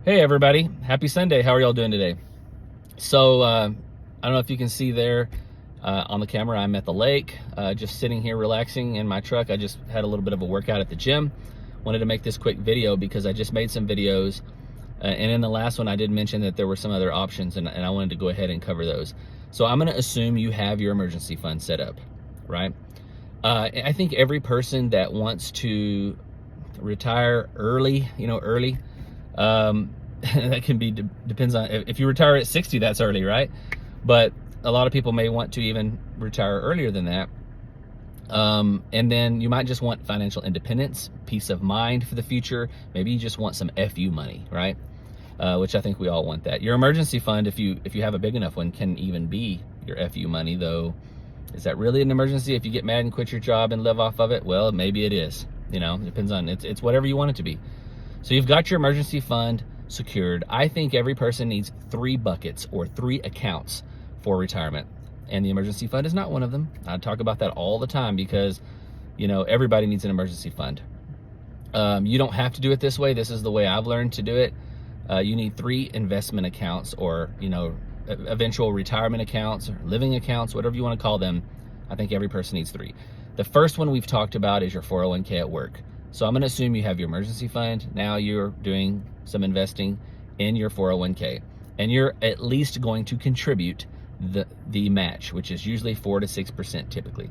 Hey everybody, happy Sunday. How are y'all doing today? So I don't know if you can see there on the camera, I'm at the lake, just sitting here relaxing in my truck. I just had a little bit of a workout at the gym. Wanted to make this quick video because I just made some videos, and in the last one I did mention that there were some other options, and I wanted to go ahead and cover those. So I'm going to assume you have your emergency fund set up, right? I think every person that wants to retire early, that can be, depends on, if you retire at 60, that's early, right? But a lot of people may want to even retire earlier than that. And then you might just want financial independence, peace of mind for the future. Maybe you just want some FU money, right? Which I think we all want that. Your emergency fund, if you have a big enough one, can even be your FU money, though. Is that really an emergency if you get mad and quit your job and live off of it? Well, maybe it is. It depends on, it's whatever you want it to be. So you've got your emergency fund secured. I think every person needs 3 buckets or 3 accounts for retirement, and the emergency fund is not one of them. I talk about that all the time because everybody needs an emergency fund. You don't have to do it this way. This is the way I've learned to do it. You need 3 investment accounts, or eventual retirement accounts, or living accounts, whatever you want to call them. I think every person needs 3. The first one we've talked about is your 401k at work. So I'm going to assume you have your emergency fund. Now you're doing some investing in your 401k, and you're at least going to contribute the match, which is usually 4 to 6% typically.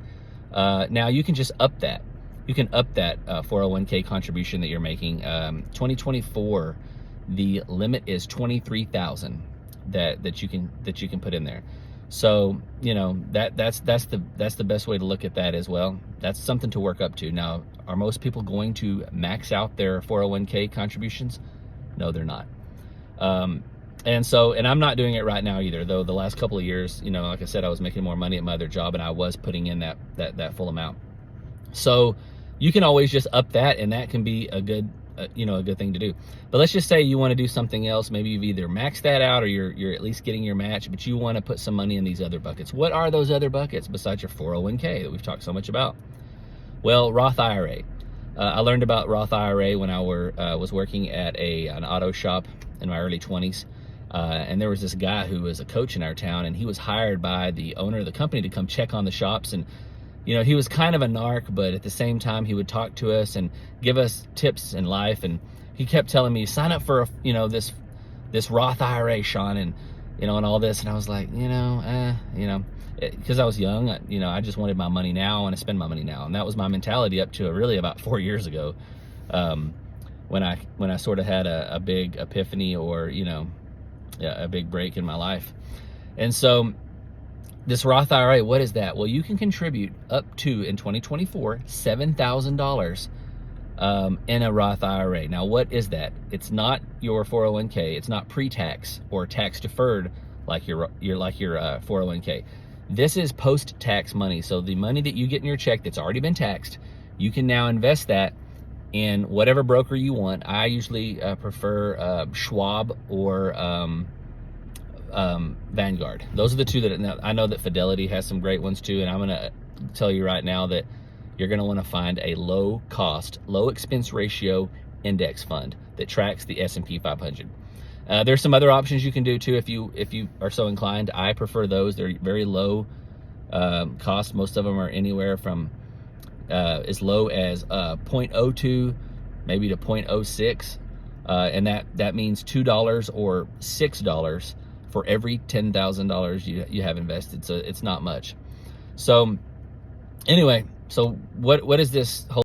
Now you can just up that. You can up that 401k contribution that you're making. 2024, the limit is $23,000 that you can put in there. So that's the best way to look at that as well. That's something to work up to. Now, are most people going to max out their 401k contributions? No, they're not. And I'm not doing it right now either, though the last couple of years, like I said, I was making more money at my other job, and I was putting in that full amount. So you can always just up that, and that can be a good thing to do. But let's just say you want to do something else. Maybe you've either maxed that out, or you're at least getting your match, but you want to put some money in these other buckets. What are those other buckets besides your 401k that we've talked so much about? Well, Roth IRA. I learned about Roth IRA when I was working at an auto shop in my early 20s. And there was this guy who was a coach in our town, and he was hired by the owner of the company to come check on the shops. And he was kind of a narc, but at the same time, he would talk to us and give us tips in life. And he kept telling me, sign up for this Roth IRA, Sean, and and all this. And I was like, because I was young, I just wanted my money now. I want to spend my money now, and that was my mentality up to really about 4 years ago, when I sort of had a big epiphany, or a big break in my life. And so this Roth IRA, what is that? Well, you can contribute up to, in 2024, $7,000 in a Roth IRA. Now, what is that? It's not your 401k. It's not pre-tax or tax deferred like your 401k. This is post-tax money. So the money that you get in your check that's already been taxed, you can now invest that in whatever broker you want. I usually prefer Schwab or Vanguard. Those are the two that I know that Fidelity has some great ones too, and I'm going to tell you right now that you're going to want to find a low cost, low expense ratio index fund that tracks the S&P 500. There's some other options you can do too if you are so inclined. I prefer those. They're very low cost. Most of them are anywhere from as low as 0.02 maybe to 0.06, and that means $2 or $6 for every $10,000 you have invested. So it's not much. So anyway, so what is this whole